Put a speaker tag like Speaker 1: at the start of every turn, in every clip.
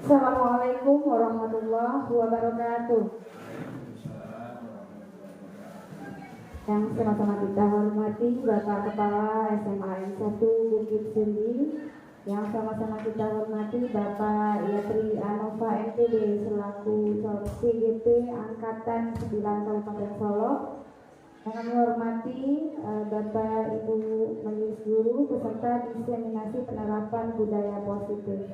Speaker 1: Assalamualaikum warahmatullahi wabarakatuh. Yang sama-sama kita hormati Bapak Kepala SMA N1 Bukit Sendi, yang sama-sama kita hormati Bapak Yatri Anova MPD selaku CGP Angkatan 9 Kabupaten Solo, yang kami hormati Bapak Ibu Majelis Guru beserta diseminasi penerapan budaya positif.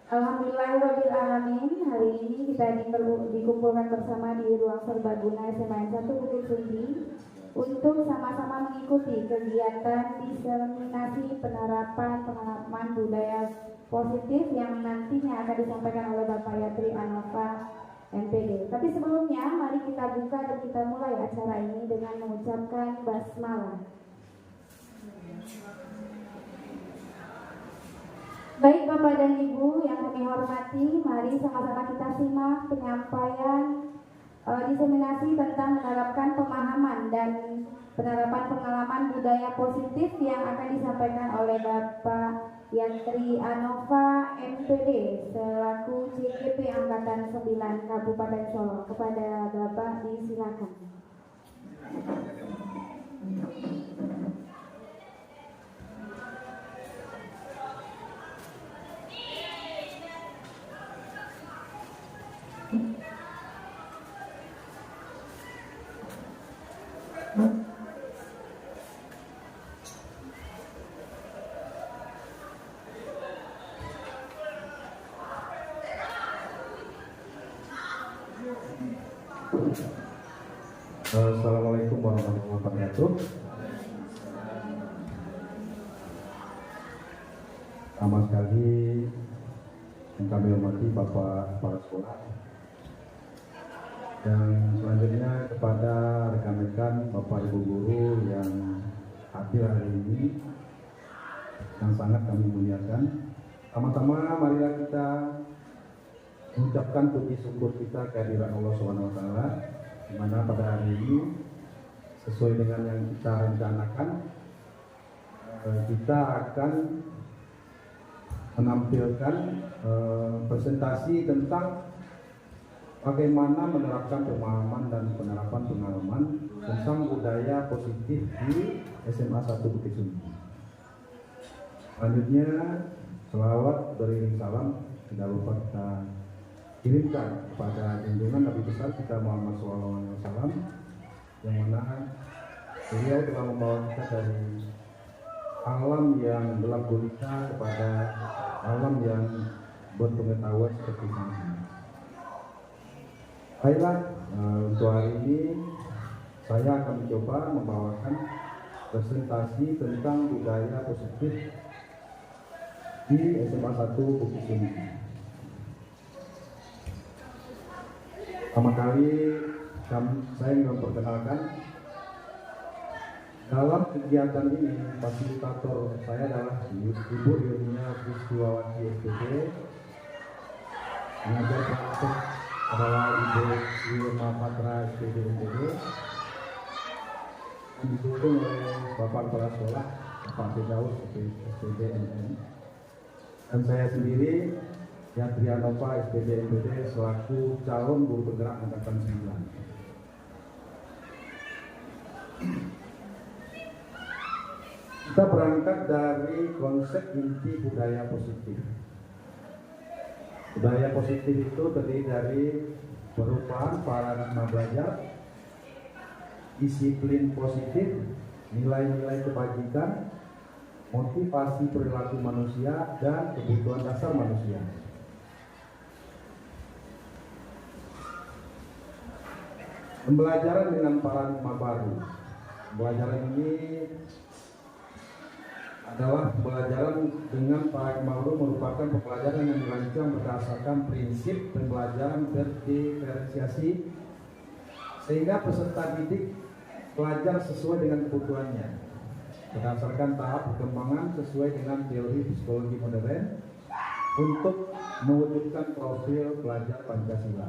Speaker 1: Alhamdulillahirrahmanirrahim, hari ini kita dikumpulkan bersama di ruang serbaguna SMA 1 Bukit Tinggi untuk sama-sama mengikuti kegiatan diseminasi penerapan pengalaman budaya positif yang nantinya akan disampaikan oleh Bapak Yatri Anova MPD. Tapi sebelumnya mari kita buka dan kita mulai acara ini dengan mengucapkan basmalah. Baik Bapak dan Ibu yang kami hormati, mari sama-sama kita simak penyampaian diseminasi tentang menerapkan pemahaman dan penerapan pengalaman budaya positif yang akan disampaikan oleh Bapak Yatri Anova MPD selaku CGP Angkatan 9 Kabupaten Solo. Kepada Bapak disilakan.
Speaker 2: Assalamualaikum warahmatullahi wabarakatuh. Pertama sekali yang kami hormati Bapak Kepala Sekolah, dan selanjutnya kepada rekan-rekan Bapak Ibu Guru yang hadir hari ini yang sangat kami muliakan. Pertama-tama marilah kita mengucapkan puji syukur kita kehadiran Allah SWT, di mana pada hari ini sesuai dengan yang kita rencanakan, kita akan menampilkan presentasi tentang bagaimana menerapkan pemahaman dan penerapan pengalaman tentang budaya positif di SMA 1 Bukit Tinggi. Selanjutnya, selawat beriring salam tidak lupa kita kirimkan kepada junjungan Nabi besar kita Muhammad SAW, yang mana beliau telah membawa kita dari alam yang gelap gulita kepada alam yang berpengetahuan seperti ini. Baiklah, untuk hari ini saya akan mencoba membawakan presentasi tentang budaya positif di SMA 1 Bukit Tinggi. Pertama kali saya ingin memperkenalkan, dalam kegiatan ini fasilitator saya adalah Ibu Yurnia Kristiwawati SPD, pengajar praktek adalah Ibu Wilma Patra SPD NTB, didukung oleh Bapak Kepala Sekolah Pak Firdaus SPD NN, dan saya sendiri Yatri Anova SPD NPD selaku calon guru penggerak angkatan 9. Kita berangkat dari konsep inti budaya positif. Budaya positif itu terdiri dari perubahan paradigma belajar, disiplin positif, nilai-nilai kebajikan, motivasi perilaku manusia, dan kebutuhan dasar manusia. Pembelajaran dengan paradigma baru. Pembelajaran ini adalah pembelajaran dengan paradigma baru, merupakan pembelajaran yang dirancang berdasarkan prinsip pembelajaran berdiferensiasi, sehingga peserta didik belajar sesuai dengan kebutuhannya, berdasarkan tahap perkembangan sesuai dengan teori psikologi modern untuk mewujudkan profil pelajar Pancasila.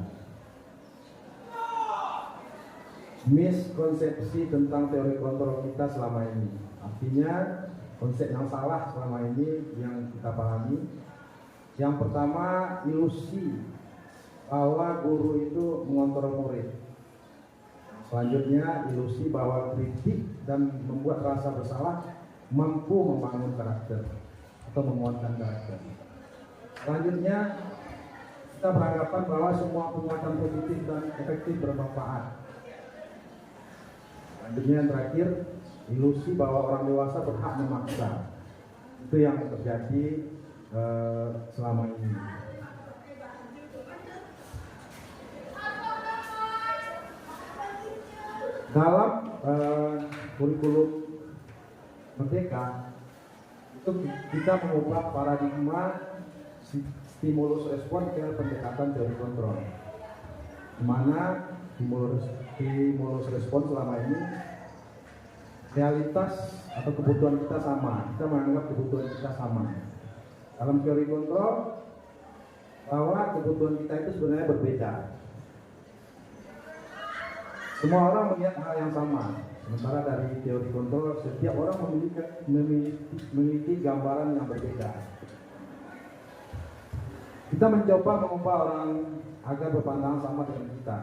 Speaker 2: Miskonsepsi tentang teori kontrol kita selama ini, artinya konsep yang salah selama ini yang kita pahami Yang pertama, ilusi bahwa guru itu mengontrol murid. Selanjutnya, ilusi bahwa kritik dan membuat rasa bersalah mampu membangun karakter atau menguatkan karakter. Selanjutnya, kita beranggapan bahwa semua penguatan positif dan efektif bermanfaat. Selanjutnya yang terakhir, ilusi bahwa orang dewasa berhak memaksa. Itu yang terjadi selama ini. Dalam kurikulum Merdeka itu kita mengubah paradigma stimulus respon ke pendekatan teori kontrol, di mana stimulus respon selama ini realitas atau kebutuhan kita sama, kita menganggap kebutuhan kita sama. Dalam teori kontrol, bahwa kebutuhan kita itu sebenarnya berbeda. Semua orang melihat hal yang sama. Sementara dari teori kontrol, setiap orang memiliki gambaran yang berbeda. Kita mencoba mengubah orang agar berpandangan sama dengan kita.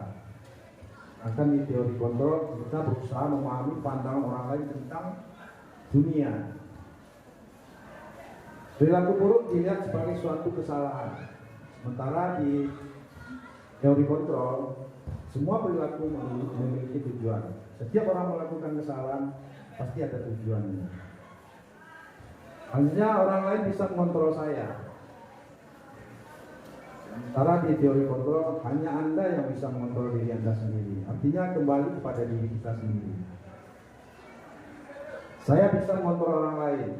Speaker 2: Akan di teori kontrol, kita berusaha memahami pandangan orang lain tentang dunia. Perilaku buruk dilihat sebagai suatu kesalahan. Sementara di teori kontrol, semua perilaku memiliki tujuan. Setiap orang melakukan kesalahan pasti ada tujuannya. Hanya orang lain bisa mengontrol saya. Sementara di teori kontrol, hanya Anda yang bisa mengontrol diri Anda sendiri. Artinya kembali kepada diri kita sendiri. Saya bisa mengontrol orang lain.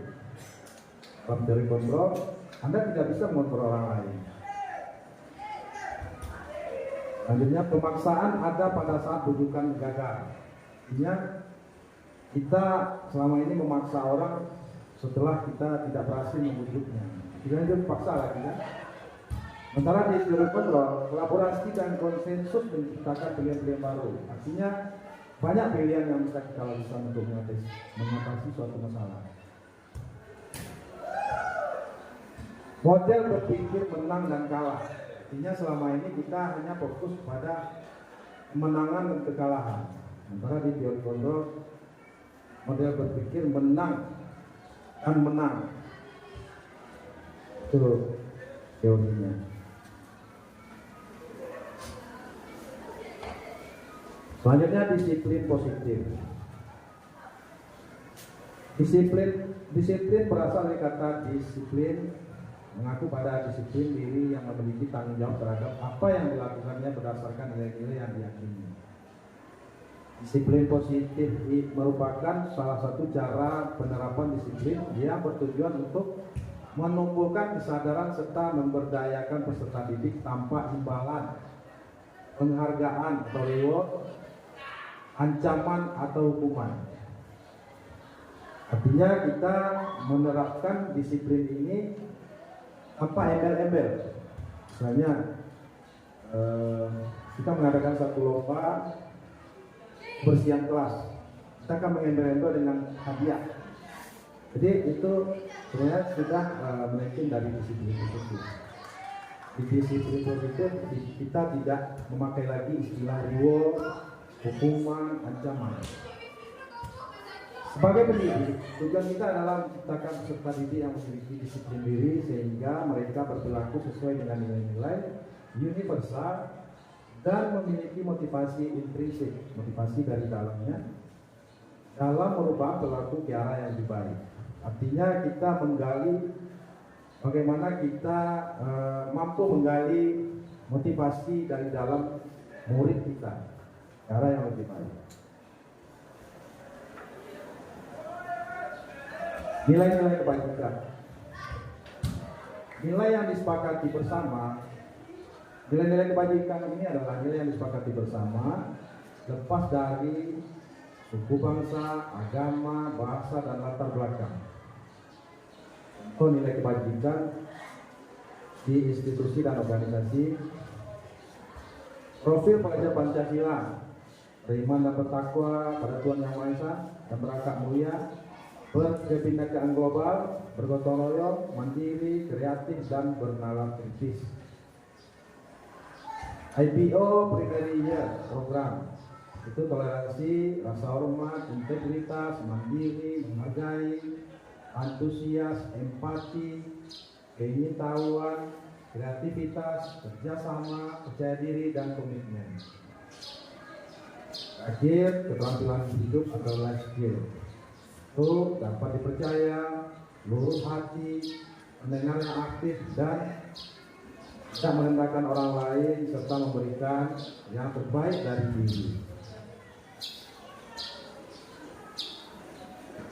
Speaker 2: Dalam teori kontrol, Anda tidak bisa mengontrol orang lain. Selanjutnya, pemaksaan ada pada saat rujukan gagal. Artinya kita selama ini memaksa orang setelah kita tidak berhasil membujuknya. Kita dipaksa lagi kan? Sementara di teori kontrol, kolaborasi dan konsensus menciptakan pilihan-pilihan baru. Artinya banyak pilihan yang bisa kita lakukan untuk mengatasi suatu masalah. Model berpikir menang dan kalah. Artinya selama ini kita hanya fokus pada kemenangan dan kekalahan. Sementara di teori kontrol, model berpikir menang dan menang. Itu teorinya. Selanjutnya, disiplin positif. Disiplin berasal dari kata disiplin, mengaku pada disiplin diri yang memiliki tanggung jawab terhadap apa yang dilakukannya berdasarkan nilai-nilai yang diyakini. Disiplin positif merupakan salah satu cara penerapan disiplin yang bertujuan untuk menumbuhkan kesadaran serta memberdayakan peserta didik tanpa imbalan, penghargaan atau reward, ancaman atau hukuman. Artinya kita menerapkan disiplin ini tanpa embel-embel. Misalnya kita mengadakan satu lomba bersihan kelas, kita akan mengembel-embel dengan hadiah. Jadi itu sebenarnya sudah melenceng dari disiplin positif. Di disiplin positif kita tidak memakai lagi istilah reward, hukuman, ancaman. Sebagai pendidik, tujuan kita adalah menciptakan peserta didik yang memiliki disiplin diri sehingga mereka berperilaku sesuai dengan nilai-nilai universal dan memiliki motivasi intrinsik, motivasi dari dalamnya dalam merubah perilaku ke arah yang lebih baik. Artinya kita menggali bagaimana kita mampu menggali motivasi dari dalam murid kita ke arah yang lebih baik. Nilai-nilai kebajikan. Nilai yang disepakati bersama. Nilai-nilai kebajikan ini adalah nilai yang disepakati bersama, lepas dari suku bangsa, agama, bahasa, dan latar belakang. Contoh nilai kebajikan di institusi dan organisasi: profil pelajar Pancasila, beriman dan bertakwa pada Tuhan Yang Maha Esa dan berakhlak mulia, berkebinekaan global, bergotong royong, mandiri, kreatif, dan bernalar kritis. IPO Primary Year Program itu toleransi, rasa hormat, integritas, mandiri, menghargai, antusias, empati, pengetahuan, kreativitas, kerjasama, percaya diri, dan komitmen. Akhir, keterampilan hidup atau life skill itu dapat dipercaya, lurus hati, mendengar yang aktif, dan bisa merendahkan orang lain serta memberikan yang terbaik dari diri.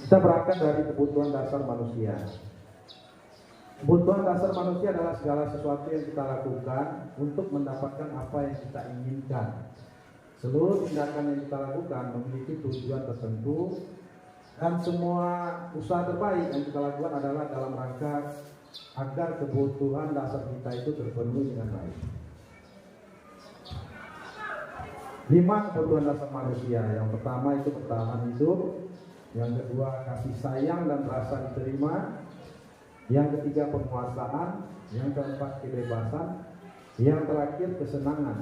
Speaker 2: Kita berangkat dari kebutuhan dasar manusia. Kebutuhan dasar manusia adalah segala sesuatu yang kita lakukan untuk mendapatkan apa yang kita inginkan. Seluruh tindakan yang kita lakukan memiliki tujuan tertentu, dan semua usaha terbaik yang kita lakukan adalah dalam rangka agar kebutuhan dasar kita itu terpenuhi dengan baik. 5 kebutuhan dasar manusia. Yang pertama itu bertahan hidup, yang kedua kasih sayang dan rasa diterima, yang ketiga penguasaan, yang keempat kebebasan, yang terakhir kesenangan.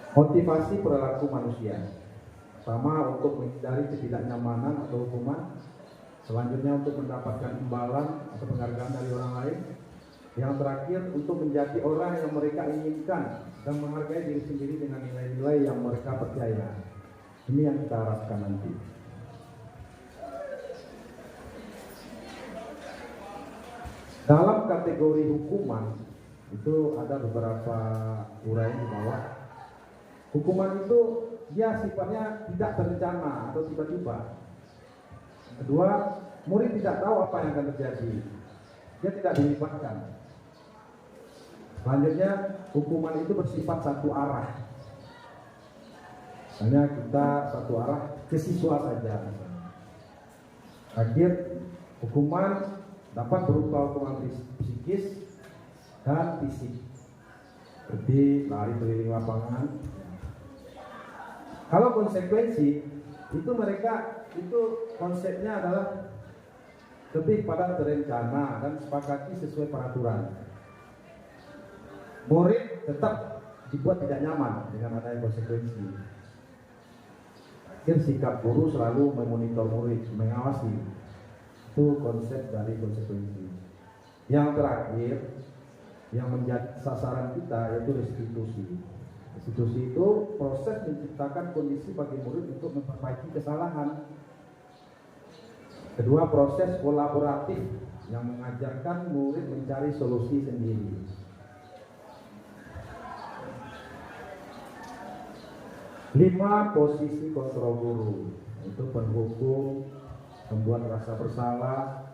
Speaker 2: Motivasi perilaku manusia. Pertama, untuk menghindari ketidaknyamanan atau hukuman. Selanjutnya, untuk mendapatkan imbalan atau penghargaan dari orang lain. Yang terakhir, untuk menjadi orang yang mereka inginkan dan menghargai diri sendiri dengan nilai-nilai yang mereka percaya. Ini yang kita harapkan nanti. Dalam kategori hukuman itu ada beberapa uraian di bawah. Hukuman itu dia sifatnya tidak terencana atau tiba-tiba. Kedua, murid tidak tahu apa yang akan terjadi. Dia tidak dilibatkan. Selanjutnya, hukuman itu bersifat satu arah. Hanya kita satu arah ke siswa saja. Akhir, hukuman dapat berupa hukuman psikis dan fisik, seperti lari keliling lapangan. Kalau konsekuensi itu mereka itu konsepnya adalah lebih pada terencana dan sepakati sesuai peraturan. Murid tetap dibuat tidak nyaman dengan adanya konsekuensi. Akhir, sikap guru selalu memonitor murid, mengawasi. Itu konsep dari konsekuensi. Yang terakhir, yang menjadi sasaran kita yaitu restitusi. Restitusi itu proses menciptakan kondisi bagi murid untuk memperbaiki kesalahan. Kedua, proses kolaboratif yang mengajarkan murid mencari solusi sendiri. Lima, posisi kontrol guru, itu penghukum, membuat rasa bersalah,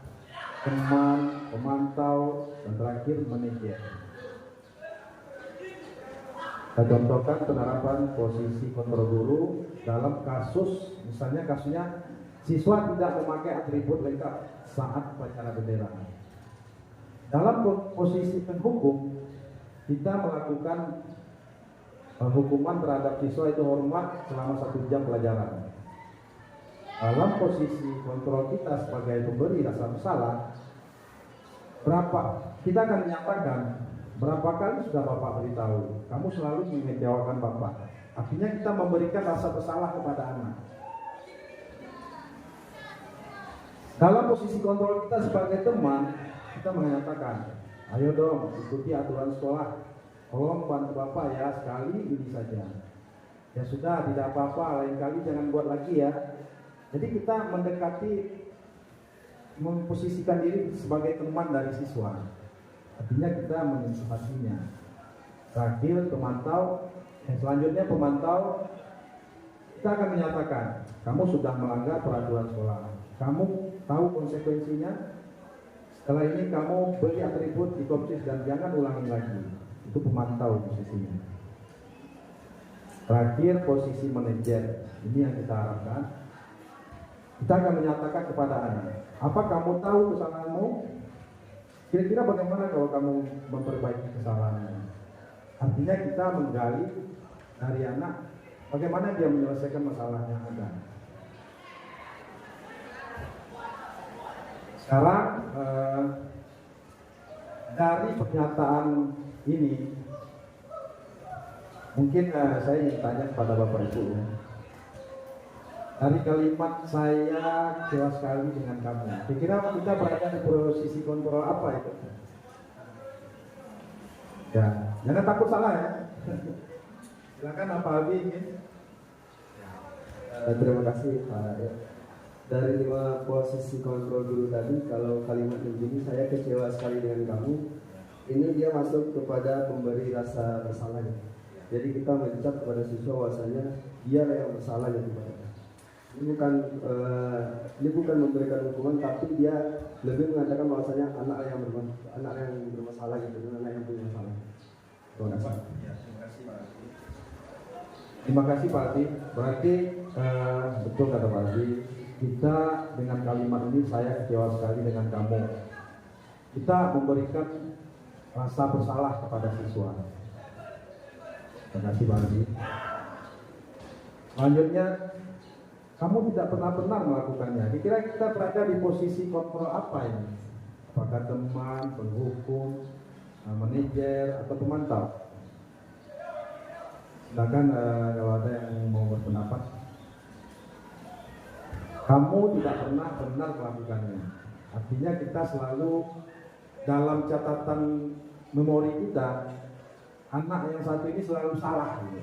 Speaker 2: teman, pemantau, dan terakhir manajer. Kita contohkan penerapan posisi kontrol guru dalam kasus, misalnya kasusnya siswa tidak memakai atribut lengkap saat upacara bendera. Dalam posisi penghukum, kita melakukan hukuman terhadap siswa itu hormat selama 1 jam pelajaran. Dalam posisi kontrol kita sebagai pemberi rasa bersalah, kita akan menyatakan berapa kali sudah Bapak beritahu, kamu selalu mengecewakan Bapak. Artinya kita memberikan rasa bersalah kepada anak. Dalam posisi kontrol kita sebagai teman, kita menyatakan, ayo dong ikuti aturan sekolah, tolong bantu Bapak ya, sekali ini saja. Ya sudah, tidak apa-apa, lain kali jangan buat lagi ya. Jadi kita memposisikan diri sebagai teman dari siswa. Artinya kita menyentuh hatinya. Terakhir, selanjutnya pemantau, kita akan menyatakan, kamu sudah melanggar peraturan sekolah. Kamu tahu konsekuensinya. Setelah ini kamu beli atribut di kopsis dan jangan ulangi lagi. Itu pemantau posisinya. Terakhir, posisi manajer. Ini yang kita harapkan. Kita akan menyatakan kepada anak, apa kamu tahu kesalahanmu? Kira-kira bagaimana kalau kamu memperbaiki kesalahanmu? Artinya kita menggali dari anak bagaimana dia menyelesaikan masalah yang ada. Sekarang dari pernyataan ini mungkin saya ingin tanya kepada Bapak Ibu ya. Dari kalimat saya kecewa sekali dengan kamu, kira-kira kita berada di posisi kontrol apa itu? Ya, jangan takut salah ya. Silakan Pak Albi ingin.
Speaker 3: Terima kasih Pak. Dari 5 posisi kontrol dulu tadi, kalau kalimat begini saya kecewa sekali dengan kamu. Ini dia masuk kepada pemberi rasa bersalah. Jadi kita mencap kepada siswa bahwasanya dia yang bersalah gitu Pak. Ini bukan memberikan hukuman, tapi dia lebih mengatakan bahwasanya anak yang bermasalah gitu, anak yang punya masalah. Terima kasih.
Speaker 2: Terima kasih Pak Aldi. Berarti betul kata Pak Aldi. Kita dengan kalimat ini saya kecewa sekali dengan kamu. Kita memberikan rasa bersalah kepada siswa. Terima kasih Pak Aldi. Selanjutnya, kamu tidak pernah benar melakukannya. Kira-kira kita berada di posisi kontrol apa ini? Apakah teman, penghukum, manajer, atau pemantau? Silakan kalau ada yang mau berpendapat. Kamu tidak pernah benar melakukannya. Artinya kita selalu dalam catatan memori kita, anak yang satu ini selalu salah. Gitu.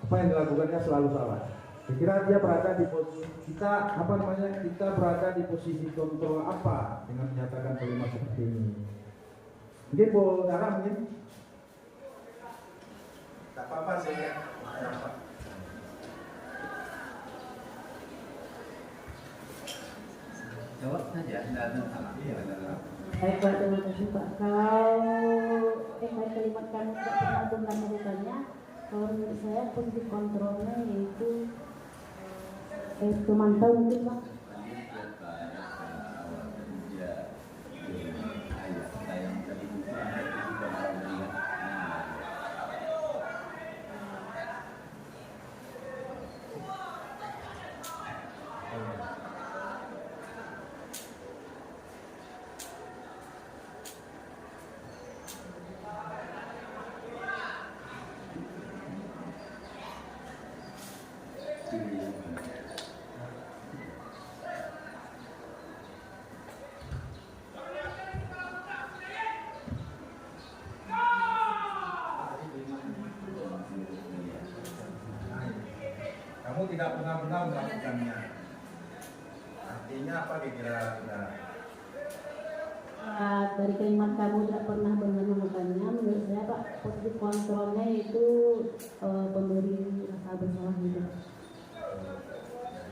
Speaker 2: Apa yang dilakukannya selalu salah. Kira-kira dia berada di posisi kita berada di posisi kontrol apa dengan menyatakan kalimat seperti ini? Mungkin Bu Dara mungkin? Tak apa-apa saya.
Speaker 4: Jawab saja, tidak ada salah.
Speaker 1: Baik Pak, terima kasih Pak. Kalau kalimat kami tidak pernah melakukannya, kalau menurut saya posisi kontrolnya yaitu pemantau mungkin Pak.
Speaker 2: Kamu tidak pernah benar melakukannya. Artinya apa kira-kira?
Speaker 1: Dari kalimat kamu tidak pernah benar melakukannya, menurut saya Pak, posisi kontrolnya itu pemberi rasa bersalah gitu.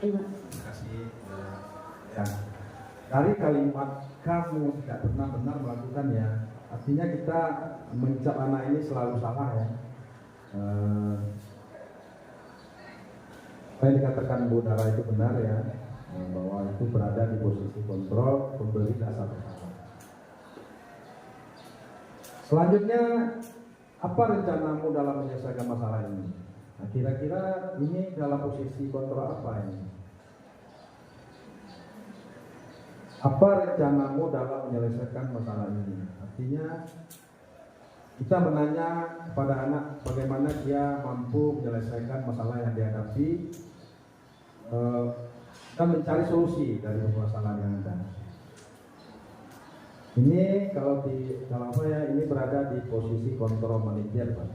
Speaker 1: Terima
Speaker 2: kasih. Ya. Dari kalimat kamu tidak pernah benar melakukannya, artinya kita mencap anak ini selalu salah ya. Apa yang dikatakan Bu Dara itu benar ya, bahwa itu berada di posisi kontrol pemberi rasa bersalah. Selanjutnya, apa rencanamu dalam menyelesaikan masalah ini? Nah, kira-kira ini dalam posisi kontrol apa ini? Apa rencanamu dalam menyelesaikan masalah ini? Artinya kita menanya kepada anak bagaimana dia mampu menyelesaikan masalah yang dihadapi dan mencari solusi dari masalah yang ada. Ini kalau ini berada di posisi kontrol manajer, Pak.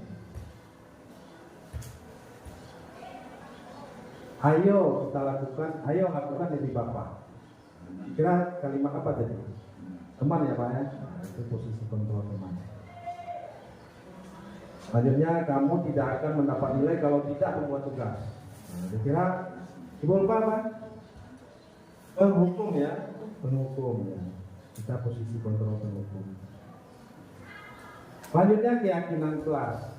Speaker 2: Ayo kita lakukan, ayo lakukan dari Bapak. Kira kalimat apa tadi? Teman ya Pak ya? Itu posisi kontrol teman. Selanjutnya kamu tidak akan mendapat nilai kalau tidak membuat tugas. Kira Ibu lupa apa? Penghukum ya, penghukum ya. Kita posisi kontrol penghukum. Selanjutnya keyakinan kelas.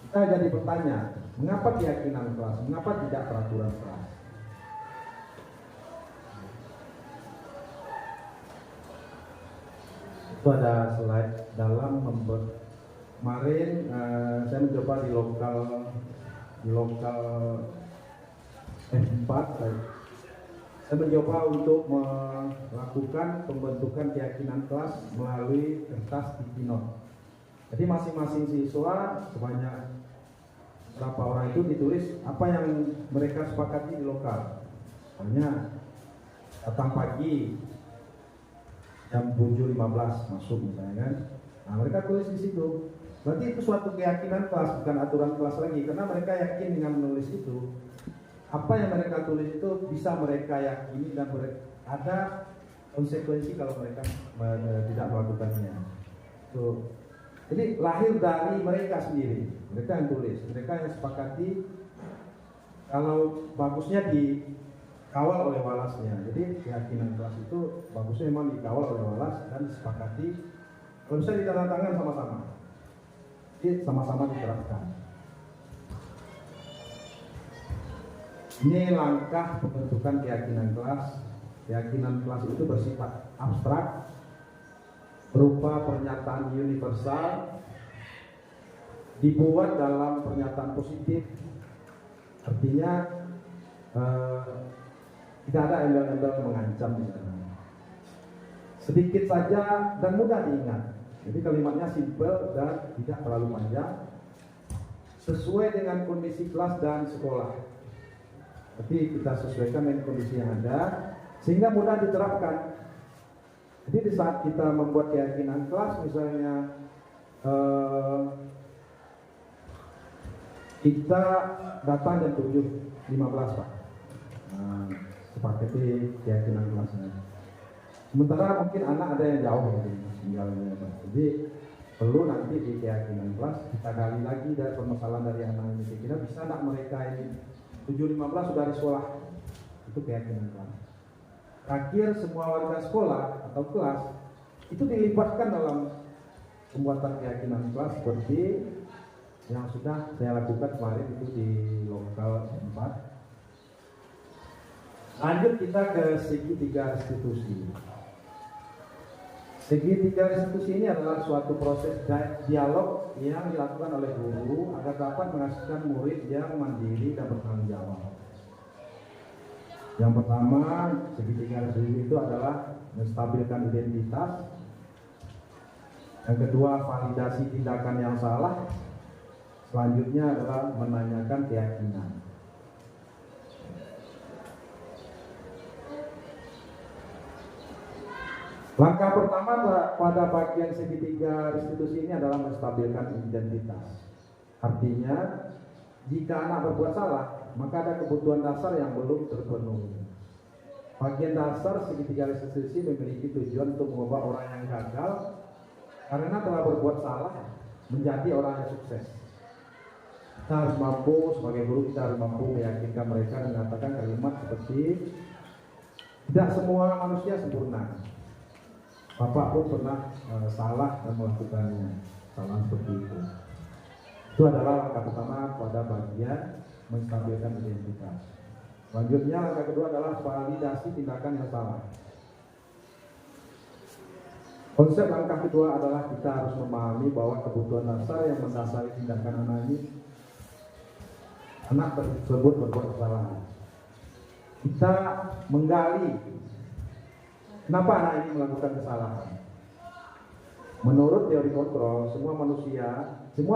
Speaker 2: Kita jadi bertanya, mengapa keyakinan kelas? Mengapa tidak peraturan kelas? Itu ada slide dalam kemarin saya mencoba di lokal di lokal F4 saya mencoba untuk melakukan pembentukan keyakinan kelas melalui kertas sticky note. Jadi masing-masing siswa sebanyak berapa orang itu ditulis apa yang mereka sepakati di lokal. Misalnya datang pagi jam 7.15 masuk misalnya kan. Nah, mereka tulis di situ. Berarti itu suatu keyakinan kelas, bukan aturan kelas lagi, karena mereka yakin dengan menulis itu apa yang mereka tulis itu bisa mereka yakini dan ada konsekuensi kalau mereka tidak melakukannya. So, jadi lahir dari mereka sendiri, mereka yang tulis, mereka yang sepakati kalau bagusnya dikawal oleh walasnya. Jadi keyakinan kelas itu bagusnya memang dikawal oleh walas dan disepakati. Kalau bisa ditandatangan sama-sama, jadi sama-sama diterapkan. Ini langkah pembentukan keyakinan kelas. Keyakinan kelas itu bersifat abstrak, berupa pernyataan universal, dibuat dalam pernyataan positif. Artinya tidak ada embel-embel mengancam misalnya. Sedikit saja dan mudah diingat. Jadi kalimatnya simple dan tidak terlalu panjang, sesuai dengan kondisi kelas dan sekolah. Tapi kita sesuaikan dengan kondisi yang ada sehingga mudah diterapkan. Jadi di saat kita membuat keyakinan kelas, misalnya kita datang jam 7.15 Pak, sepakati keyakinan kelasnya. Sementara mungkin anak ada yang jauh tinggalnya Pak. Jadi perlu nanti di keyakinan kelas kita gali lagi dari permasalahan dari anak ini. Kira bisa tidak mereka ini 7.15 sudah di sekolah, itu keyakinan kelas. Terakhir semua warga sekolah atau kelas itu dilibatkan dalam pembuatan keyakinan kelas seperti yang sudah saya lakukan kemarin itu di lokal 4. Lanjut kita ke segitiga restitusi. Segitiga restitusi ini adalah suatu proses dialog yang dilakukan oleh guru agar dapat menghasilkan murid yang mandiri dan bertanggung jawab. Yang pertama, segitiga restitusi itu adalah menstabilkan identitas. Yang kedua, validasi tindakan yang salah. Selanjutnya adalah menanyakan keyakinan. Langkah pertama pada bagian segitiga restitusi ini adalah menstabilkan identitas. Artinya, jika anak berbuat salah, maka ada kebutuhan dasar yang belum terpenuhi. Bagian dasar segitiga restitusi memiliki tujuan untuk mengubah orang yang gagal karena telah berbuat salah menjadi orang yang sukses. Kita harus mampu, sebagai guru kita harus mampu meyakinkan mereka dan mengatakan kalimat seperti tidak semua manusia sempurna. Bapak pun pernah salah dan melakukannya, salah seperti itu. Itu adalah langkah pertama pada bagian menstabilkan identitas. Selanjutnya langkah kedua adalah validasi tindakan yang salah. Konsep langkah kedua adalah kita harus memahami bahwa kebutuhan dasar yang mendasari tindakan anak tersebut berbuat kesalahan. Kita menggali kenapa anak ini melakukan kesalahan. Menurut teori kontrol, semua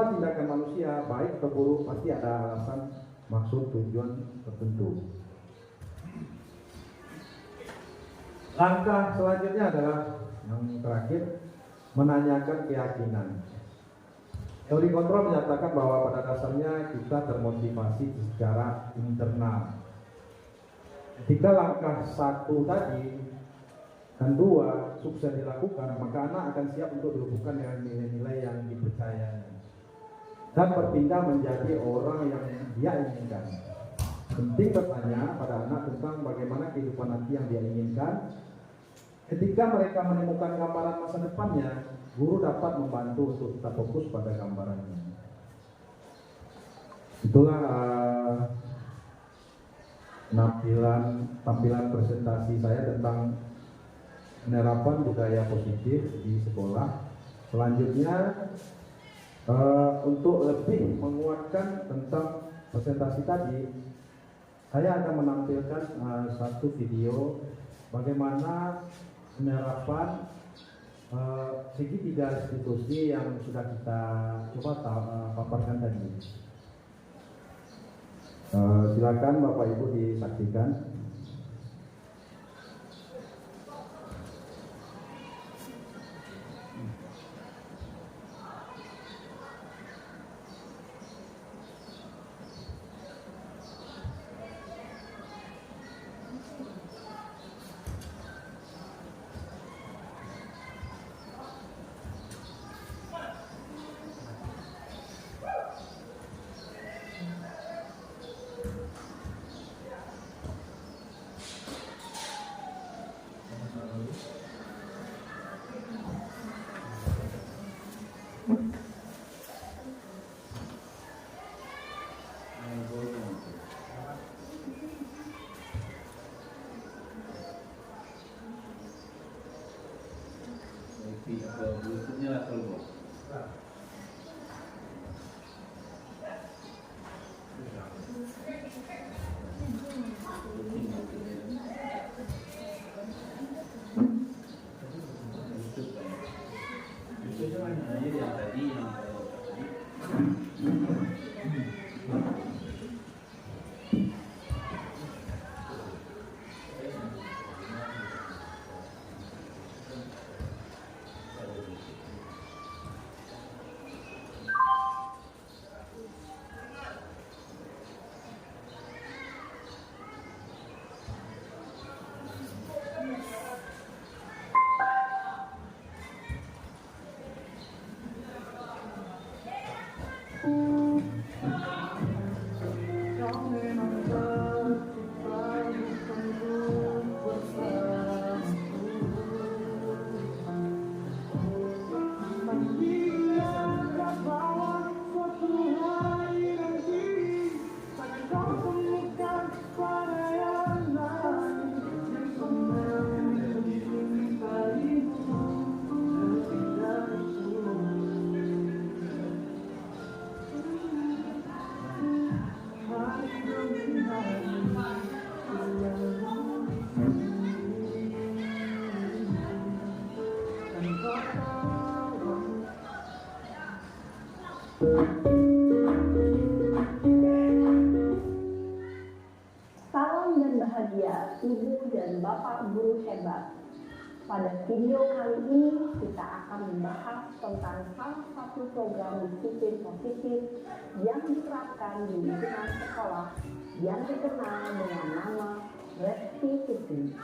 Speaker 2: tindakan manusia, baik atau buruk, pasti ada alasan, maksud, tujuan tertentu. Langkah selanjutnya adalah yang terakhir, menanyakan keyakinan. Teori kontrol menyatakan bahwa pada dasarnya kita termotivasi secara internal. Ketika langkah 1 tadi dan 2 sukses dilakukan, maka anak akan siap untuk dihubungkan dengan nilai-nilai yang dipercayai dan berpindah menjadi orang yang dia inginkan. Penting bertanya pada anak tentang bagaimana kehidupan nanti yang dia inginkan. Ketika mereka menemukan gambaran masa depannya, guru dapat membantu untuk tetap fokus pada gambarannya. Itulah tampilan presentasi saya tentang penerapan budaya positif di sekolah. Selanjutnya untuk lebih menguatkan tentang presentasi tadi, saya akan menampilkan satu video bagaimana penerapan segitiga restitusi yang sudah kita coba paparkan tadi. Silakan Bapak Ibu disaksikan.
Speaker 4: Bluetoothnya level bos. Itu cuma hanya yang tadi yang
Speaker 5: Salam dan bahagia Ibu dan Bapak Guru hebat. Pada video kali ini kita akan membahas tentang salah satu program disiplin positif yang diterapkan di lingkungan sekolah yang dikenal dengan nama restitusi.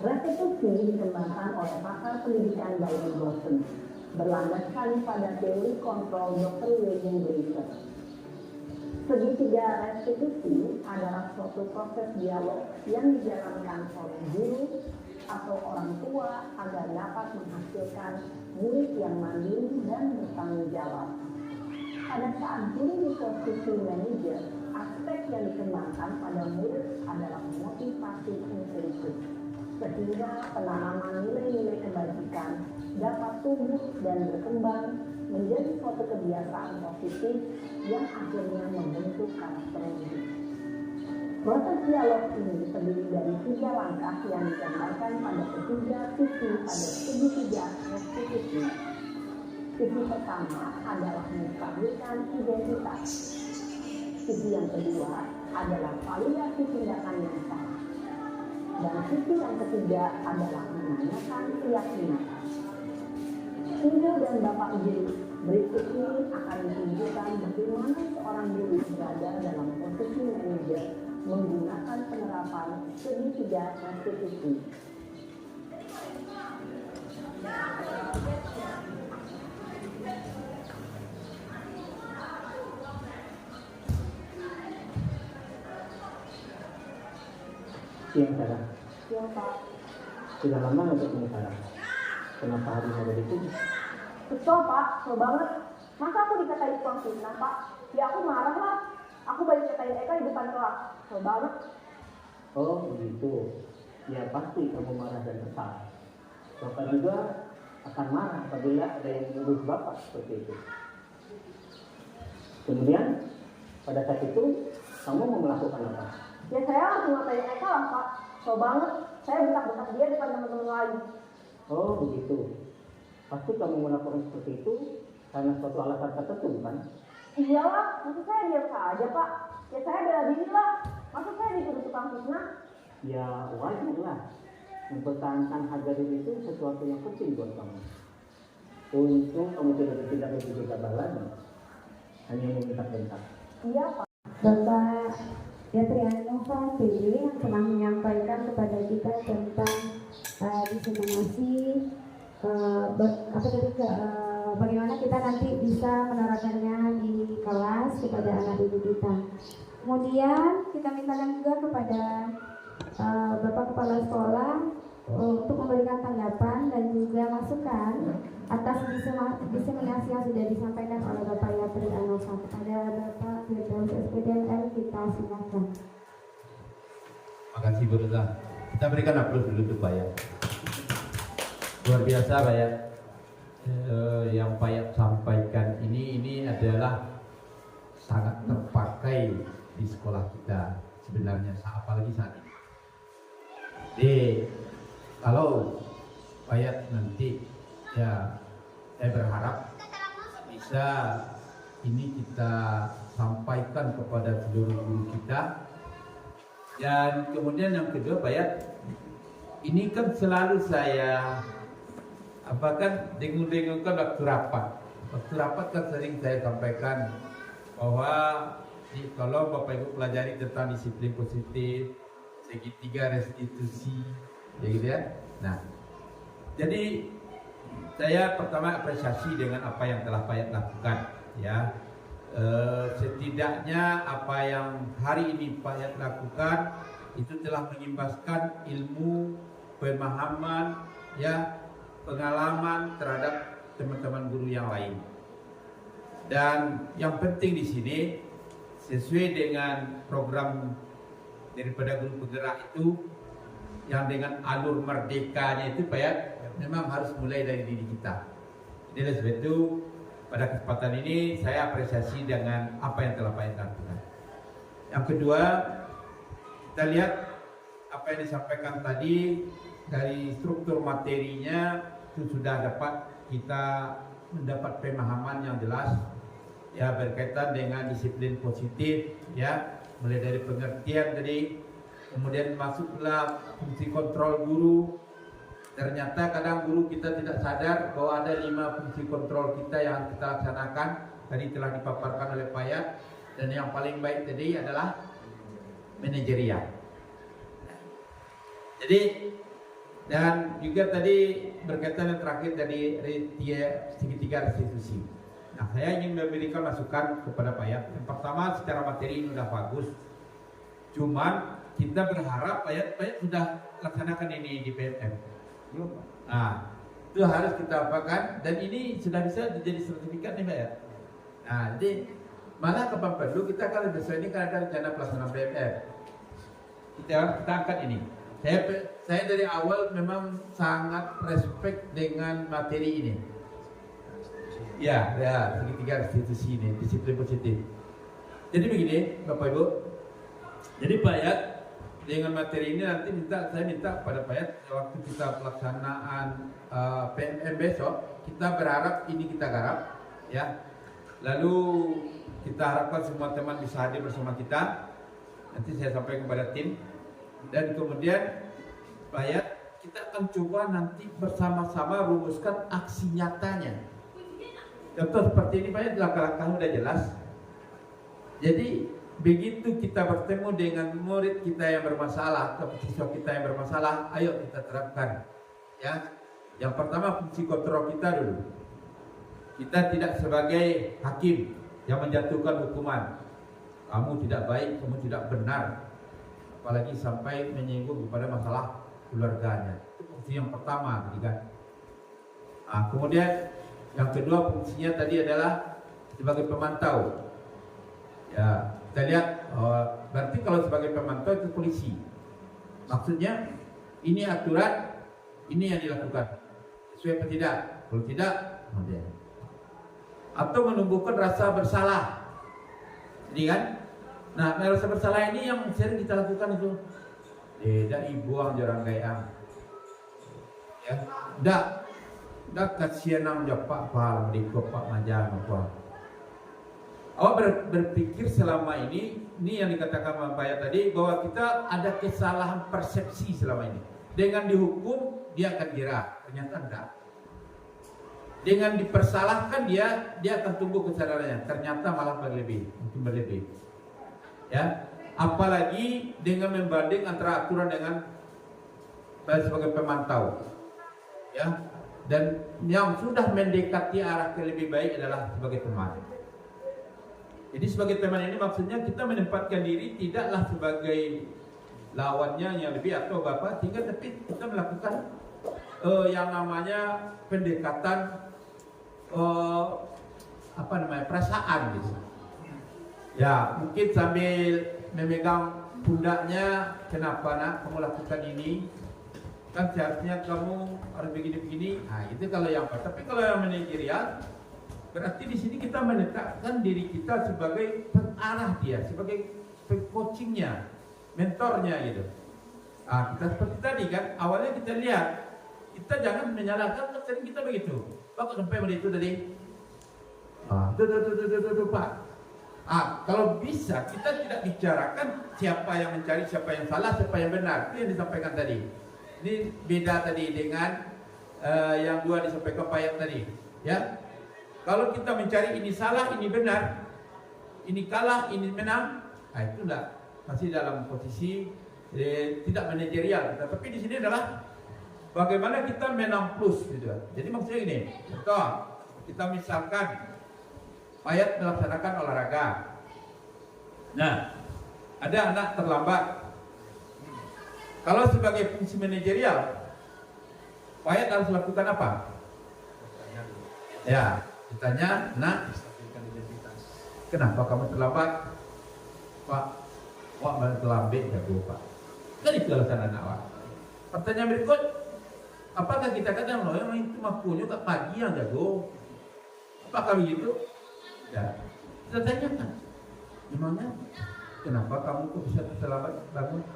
Speaker 5: Restitusi dikembangkan oleh pakar pendidikan David Boston, berlandaskan pada teori kontrol Dr. William Glasser. Segitiga restitusi adalah suatu proses dialog yang dijalankan oleh guru atau orang tua agar dapat menghasilkan murid yang mandiri dan bertanggung jawab. Pada saat guru di posisi manajer, aspek yang dikembangkan pada murid adalah motivasi intrinsik, sehingga penanaman nilai-nilai kebajikan dapat tumbuh dan berkembang menjadi suatu kebiasaan positif yang akhirnya membentuk karakter hidup. Proses dialog ini terdiri dari 3 langkah yang digambarkan pada ketiga sisi pada segitiga restitusi. Sisi pertama adalah menstabilkan identitas. Sisi yang kedua adalah validasi tindakan yang salah. Dan sisi yang ketiga adalah menanyakan keyakinan. Ibu dan Bapak Guru, berikut ini akan menunjukkan bagaimana seorang guru berada dalam posisi manajer menggunakan penerapan segitiga restitusi.
Speaker 6: Siang Sarah,
Speaker 5: Ya Pak,
Speaker 6: sudah lama nggak ketemu Sarah? Kenapa hari ini ada di sini?
Speaker 5: kesel Pak, kesel banget. Masa aku dikatain tukang fitnah Pak? Ya aku marah lah. Aku balik katain Eka di depan kelas. Kesel banget.
Speaker 6: Oh begitu. Ya pasti kamu marah dan kesal. Bapak juga akan marah apabila ada yang menuduh Bapak seperti itu. Kemudian pada saat itu kamu mau melakukan apa?
Speaker 5: Ya saya langsung ngatain Eka lah Pak. So banget, saya bentak-bentak dia depan teman-teman lain.
Speaker 6: Oh begitu. Pasti kamu melakukan seperti itu karena suatu alasan tertentu bukan?
Speaker 5: Iyalah, maksud saya diam saja Pak. Ya saya bela diri lah. Maksud saya dituduh tukang fitnah.
Speaker 6: Ya wajar lah. Mempertahankan harga diri itu sesuatu yang penting buat kamu. Untung kamu tidak bergegabah lagi. Hanya membentak-bentak.
Speaker 5: Iya Pak.
Speaker 1: Bapak Yatri Anova PJ yang telah menyampaikan kepada kita tentang diseminasi bagaimana kita nanti bisa menerapkannya di kelas kepada anak didik kita. Kemudian kita mintakan juga kepada Bapak Kepala Sekolah untuk memberikan tanggapan dan juga masukan atas diseminasi yang sudah disampaikan oleh Bapak Yatri Anova. Kepada Bapak Firdaus SPDML kita silakan.
Speaker 4: Makasih Bu Reza. Kita berikan aplaus dulu untuk Pak Yat. Luar biasa Pak Yat. Yang Pak Yat sampaikan ini adalah sangat terpakai di sekolah kita sebenarnya, apalagi saat ini. Jadi kalau Pak Yat nanti ya saya berharap bisa ini kita sampaikan kepada seluruh guru kita. Dan kemudian yang kedua Pak Yat, ini kan selalu saya dengung-dengungkan waktu rapat. Waktu rapat kan sering saya sampaikan bahwa kalau Bapak Ibu pelajari tentang disiplin positif, segitiga restitusi, ya gitu ya. Nah, jadi saya pertama apresiasi dengan apa yang telah Pak Yat lakukan, ya. Setidaknya apa yang hari ini Pak Yat lakukan itu telah mengimbaskan ilmu, pemahaman, ya, pengalaman terhadap teman-teman guru yang lain. Dan yang penting di sini sesuai dengan program daripada guru penggerak itu yang dengan alur merdekanya itu Pak Yat memang harus mulai dari diri kita. Jadi oleh sebab itu pada kesempatan ini saya apresiasi dengan apa yang telah Pak Yat lakukan. Yang kedua, kita lihat apa yang disampaikan tadi dari struktur materinya itu sudah dapat kita mendapat pemahaman yang jelas, ya, berkaitan dengan disiplin positif, ya, mulai dari pengertian tadi, kemudian masuklah fungsi kontrol guru. Ternyata kadang guru kita tidak sadar bahwa ada 5 fungsi kontrol kita yang harus kita laksanakan. Tadi telah dipaparkan oleh Pak Yat. Dan yang paling baik tadi adalah manajerial. Jadi, dan juga tadi berkaitan yang terakhir dari segitiga restitusi. Nah, saya ingin memberikan masukan kepada Pak Yat. Yang pertama, secara materi ini sudah bagus. Cuman kita berharap Pak Yat sudah laksanakan ini di PMM. Nah, itu harus kita apakan, dan ini sudah bisa jadi sertifikat nih Pak Yat. Nah, jadi malah kapan perlu kita kalau besok ini kan ada rencana pelaksanaan PMM. Kita angkat ini. Saya dari awal memang sangat respect dengan materi ini. Ya, segitiga restitusi ini, disiplin positif. Jadi begini, Bapak Ibu. Jadi Pak Yat dengan materi ini nanti saya minta pada Pak Yat waktu kita pelaksanaan PMM besok, kita berharap ini kita garap, ya. Lalu kita harapkan semua teman bisa hadir bersama kita. Nanti saya sampaikan kepada tim. Dan kemudian Pak Yat, kita akan coba nanti bersama-sama rumuskan aksi nyatanya. Contoh seperti ini Pak Yat, langkah-langkahnya sudah jelas. Jadi begitu kita bertemu dengan murid kita yang bermasalah atau siswa kita yang bermasalah, ayo kita terapkan, ya. Yang pertama fungsi kontrol kita dulu. Kita tidak sebagai hakim yang menjatuhkan hukuman. Kamu tidak baik, kamu tidak benar, apalagi sampai menyinggung kepada masalah keluarganya. Itu fungsi yang pertama, kan? Nah, kemudian yang kedua fungsinya tadi adalah sebagai pemantau. Ya, kita lihat, berarti kalau sebagai pemantau itu polisi. Maksudnya ini aturan, ini yang dilakukan. sesuai atau tidak. Kalau tidak, kemudian atau menumbuhkan rasa bersalah. Jadi kan, nah rasa bersalah ini yang sering kita lakukan itu. Tidak dibuang jarang gayang. Ya, dah kasihan nam japak pal berikut pak majang apa. Awak berpikir selama ini yang dikatakan Pak Yat tadi, bahwa kita ada kesalahan persepsi selama ini. Dengan dihukum dia akan jerah, ternyata enggak. Dengan dipersalahkan dia akan tumbuh kesadarannya, ternyata malah mungkin berlebih. Ya, apalagi dengan membanding antara aturan dengan sebagai pemantau. Ya, dan yang sudah mendekati arah ke lebih baik adalah sebagai teman. Jadi sebagai teman ini maksudnya kita menempatkan diri tidaklah sebagai lawannya yang lebih atau bapak, sehingga tapi kita melakukan yang namanya pendekatan perasaan gitu. Ya, mungkin sambil memegang pundaknya, kenapa nak kamu lakukan ini? Kan seharusnya kamu harus begini-begini. Nah, itu kalau yang tapi kalau yang manajerial, berarti di sini kita menetapkan diri kita sebagai pengarah dia, sebagai coachingnya, mentornya gitu. Nah, kita seperti tadi kan, awalnya kita lihat, kita jangan menyalahkan, sering kita begitu. Pak sampai begitu tadi. Pak. Kalau bisa kita tidak bicarakan siapa yang mencari, siapa yang salah, siapa yang benar. Itu yang disampaikan tadi. Ini beda tadi dengan yang dua disampaikan Pak Yat tadi. Ya. Kalau kita mencari ini salah, ini benar, ini kalah, ini menang, itu enggak, masih dalam posisi tidak manajerial. Tapi di sini adalah bagaimana kita menang plus gitu. Jadi maksudnya ini, contoh kita misalkan Pak Yat melaksanakan olahraga. Nah, ada anak terlambat. Kalau sebagai fungsi manajerial, Pak Yat harus lakukan apa? Ya. Ditanya, nak, kenapa kamu terlambat? Pak, wak terlambat jago pak. Kan itu alasan anak wak. Pertanyaan berikut, apakah kita katakan loh yang itu makunya tak pagi yang jago? Apakah begitu? Ya, kita tanyakan, gimana? Kenapa kamu kok bisa terlambat bangun?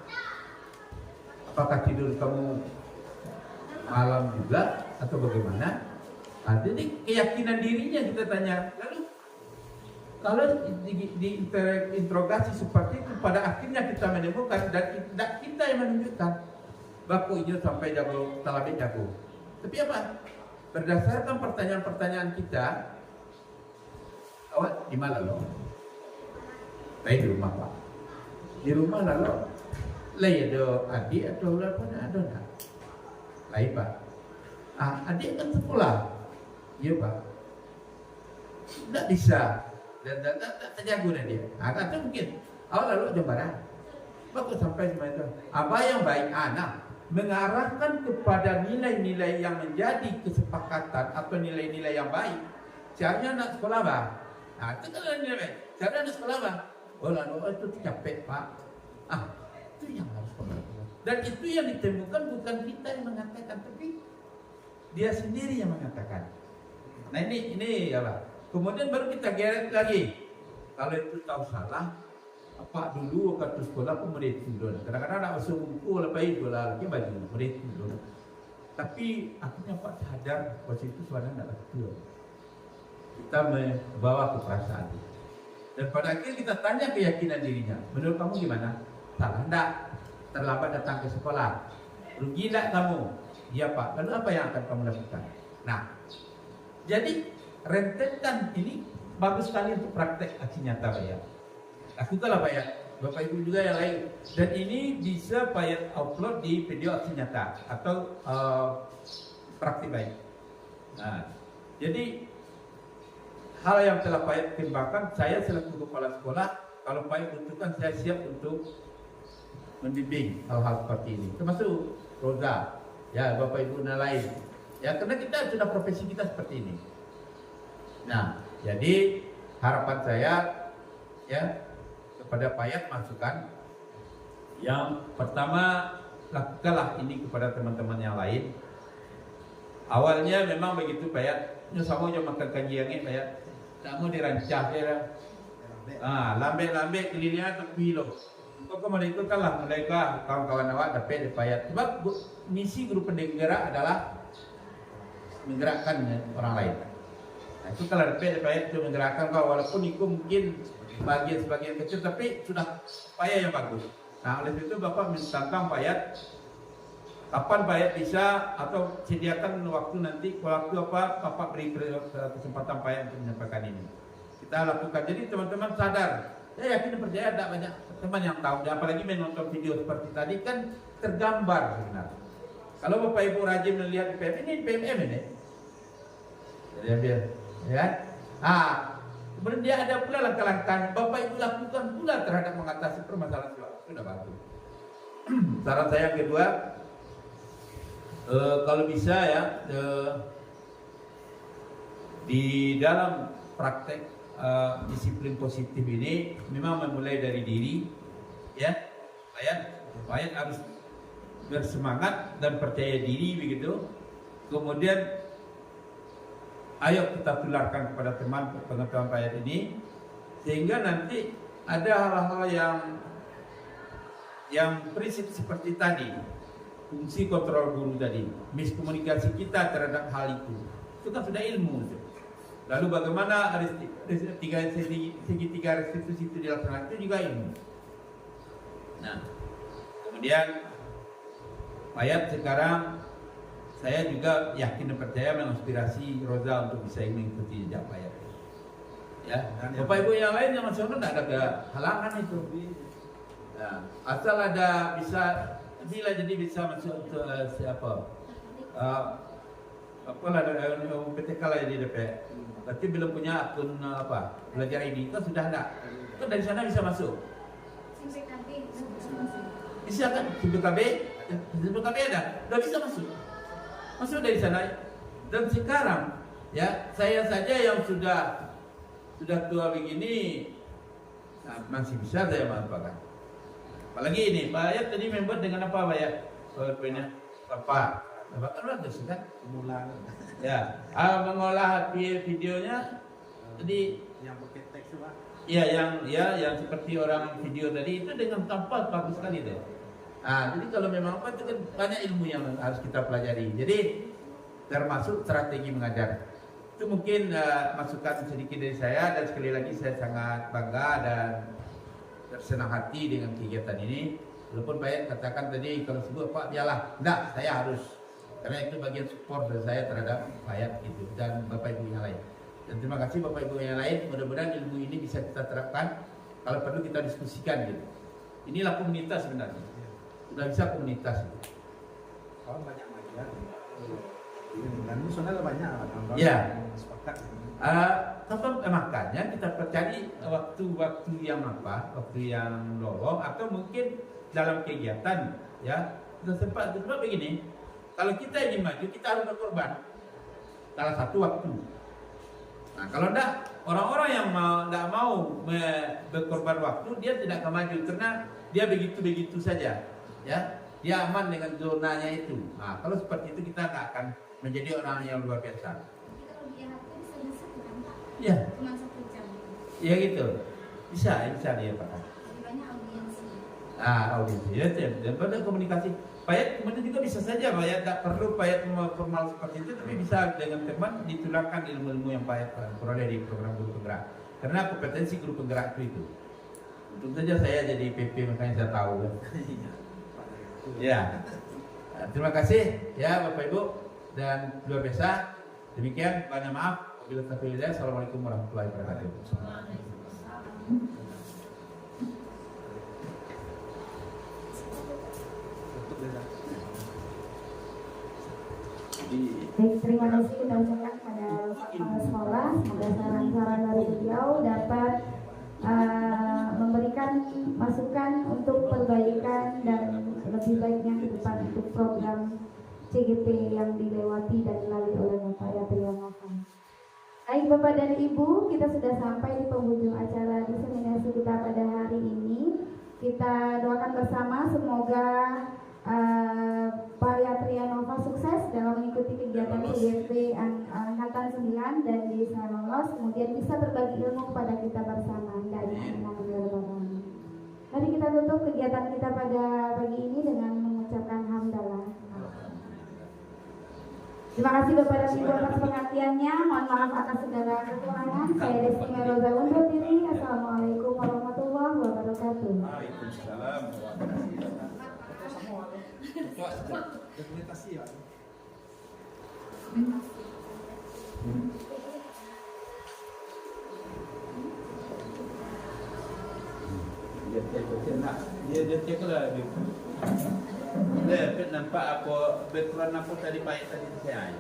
Speaker 4: Apakah tidur kamu malam juga atau bagaimana? Jadi keyakinan dirinya kita tanya. Lalu kalau diinterogasi seperti itu, pada akhirnya kita menemukan dan kita yang menunjukkan baku ini sampai jago, talabit jago. Tapi apa? Berdasarkan pertanyaan-pertanyaan kita, awak di mana lo? Baik di rumah pak. Di rumah lalu, lagi ada adik atau apa? Ada tak? Lain pak. Adik kan sekolah. Iya pak, tidak bisa dan tak terjaga dia. Atau mungkin awal lalu jembaran, baku sampai semua itu. Apa yang baik anak mengarahkan kepada nilai-nilai yang menjadi kesepakatan atau nilai-nilai yang baik. Seharusnya anak sekolah bah, itu kan nilai baik. Seharusnya anak sekolah bah, oh lalu itu capek pak. Itu yang harus sekolah. Dan itu yang ditemukan bukan kita yang mengatakan, tapi dia sendiri yang mengatakan. Nah ini ya Pak. Kemudian baru kita geret lagi. Kalau itu tahu salah, apa dulu waktu sekolah aku meritu dulu. Kadang-kadang nak masuk buku lepas itu lah lagi baju meritu dulu. Tapi akhirnya Pak sadar bahwa itu suara tidak betul. Kita membawa ke perasaan itu. Dan pada akhirnya kita tanya keyakinan dirinya. Menurut kamu gimana? Salah enggak? Terlambat datang ke sekolah. Rugi enggak kamu? Iya Pak. Lalu apa yang akan kamu lakukan? Nah. Jadi rentetan ini bagus sekali untuk praktek aksi nyata Pak Yat. Lakukanlah Pak Yat, Bapak Ibu juga yang lain. Dan ini bisa Pak Yat upload di video aksi nyata atau praktik baik. Nah, jadi hal yang telah Pak Yat timbangkan, saya selaku kepala sekolah, kalau Pak Yat butuhkan saya siap untuk membimbing hal-hal seperti ini. Termasuk Roza, ya Bapak Ibu dan lain. Ya karena kita sudah profesi kita seperti ini. Nah, jadi harapan saya ya kepada Pak Yat masukan. Yang pertama, lakukanlah ini kepada teman-teman yang lain. Awalnya memang begitu Payat, sama aja makan kajiannya Payat, tak mau dirancang ya. Lambe-lambe kelilingnya tepi loh. Kok mereka kalah mereka kawan-kawan awak dapat Payat. Sebab misi grup penggerak adalah menggerakkan orang lain. Nah, itu kalau dapat Payat itu menggerakkan kau, walaupun itu mungkin sebagian kecil, tapi sudah upaya yang bagus. Nah, oleh itu Bapak mentantang Payat. Kapan Payat bisa atau sediakan waktu nanti waktu apa Bapak beri kesempatan Payat untuk menyampaikan ini. Kita lakukan. Jadi teman-teman sadar. Saya yakin percaya ada banyak teman yang tahu. Apalagi menonton video seperti tadi kan tergambar sebenarnya. Kalau Bapak Ibu rajin melihat ini PMM ini. Jadi ya. Kemudian dia ada pula langkah-langkah Bapak Ibu lakukan pula terhadap mengatasi permasalahan sudah bagus. Saran saya yang kedua, kalau bisa ya di dalam praktek disiplin positif ini memang memulai dari diri, ya. Payat harus bersemangat dan percaya diri begitu. Kemudian ayo kita tularkan kepada teman pengetahuan Payat ini, sehingga nanti ada hal-hal yang prinsip seperti tadi, fungsi kontrol guru tadi, miskomunikasi kita terhadap hal itu kan sudah ilmu. Lalu bagaimana segitiga restitusi itu dilaksanakan, itu juga ilmu. Nah, kemudian Payat sekarang saya juga yakin dan percaya menginspirasi Roza untuk bisa mengikuti jejak Payat. Ya, Bapak Ibu yang lain yang nasional tidak ada halangan itu. Nah, asal ada bisa bila jadi bisa masuk ke siapa? Apalah PTK lah jadi DP. Tapi belum punya akun belajar ID kan sudah ada. Kan dari sana bisa masuk. Bisa kan? SIMPKB ada. Sudah bisa masuk. Masuk dari sana. Dan sekarang ya saya saja yang sudah tua begini masih bisa saya manfaatkan. Apalagi ini, Payat tadi membuat dengan apa Payat? PowerPoint-nya apa? Bahkan ada kan? Pengulang. Ya, mengolah videonya tadi
Speaker 6: yang pakai teks Pak.
Speaker 4: Iya, yang seperti orang video tadi itu dengan tanpa bagus sekali deh. Jadi kalau memang apa itu kan banyak ilmu yang harus kita pelajari. Jadi termasuk strategi mengajar. Itu mungkin masukan sedikit dari saya, dan sekali lagi saya sangat bangga dan bersenang hati dengan kegiatan ini. Walaupun Payat katakan tadi kalau sebut Pak biarlah, enggak, saya harus, karena itu bagian support dari saya terhadap Payat gitu, dan Bapak Ibu yang lain. Dan terima kasih Bapak Ibu yang lain. Mudah-mudahan ilmu ini bisa kita terapkan. Kalau perlu kita diskusikan gitu. Inilah komunitas sebenarnya. Sudah bisa komunitas. Gitu.
Speaker 6: Kawan banyak majuan. Dan musuhnya banyak.
Speaker 4: Ya.
Speaker 6: Sepakat.
Speaker 4: Makanya kita cari waktu-waktu yang waktu yang lowong, atau mungkin dalam kegiatan ya. Kita sempat begini, kalau kita ingin maju kita harus berkorban salah satu waktu. Nah, kalau enggak, orang-orang yang tidak mau berkorban waktu, dia tidak akan maju karena dia begitu-begitu saja ya, dia aman dengan zonanya itu. Nah, kalau seperti itu kita nggak akan menjadi orang yang luar biasa. Ya.
Speaker 7: Cuma 1 jam.
Speaker 4: Ya gitu. Bisa dia Pak.
Speaker 7: Banyak audiensi.
Speaker 4: Audiensi. Ya, dan pada komunikasi. Payat kemudian juga bisa saja Payat tak perlu Payat formal seperti itu, tapi bisa dengan teman ditularkan ilmu-ilmu yang Payat peroleh di program guru penggerak. Karena kompetensi guru penggerak itu. Untung saja saya jadi PP, makanya saya tahu. Ya. Terima kasih ya Bapak Ibu dan luar biasa. Demikian, banyak maaf. Assalamualaikum warahmatullahi wabarakatuh.
Speaker 1: Baik, terima kasih kita ucapkan pada kepala sekolah. Semoga saran-saran dari beliau dapat memberikan masukan untuk perbaikan dan lebih baiknya ke depan untuk program CGP yang dilewati dan dilalui oleh Bapak Yatriamakan. Baik Bapak dan Ibu, kita sudah sampai di penghujung acara diseminasi kita pada hari ini. Kita doakan bersama semoga Pak Yatri Trianova sukses dalam mengikuti kegiatan CGP Angkatan 9 dan bisa lolos, kemudian bisa berbagi ilmu kepada kita bersama. Mari kita tutup kegiatan kita pada pagi ini dengan mengucapkan hamdalah. Terima kasih Bapak dan Ibu atas perhatiannya. Mohon maaf atas segala kekurangan. Saya Desti Meroza undur diri. Assalamualaikum warahmatullahi wabarakatuh.
Speaker 4: Waalaikumsalam dia cek lah dia nampak apa background apa tadi baik tadi saya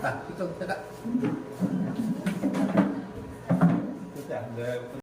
Speaker 4: kita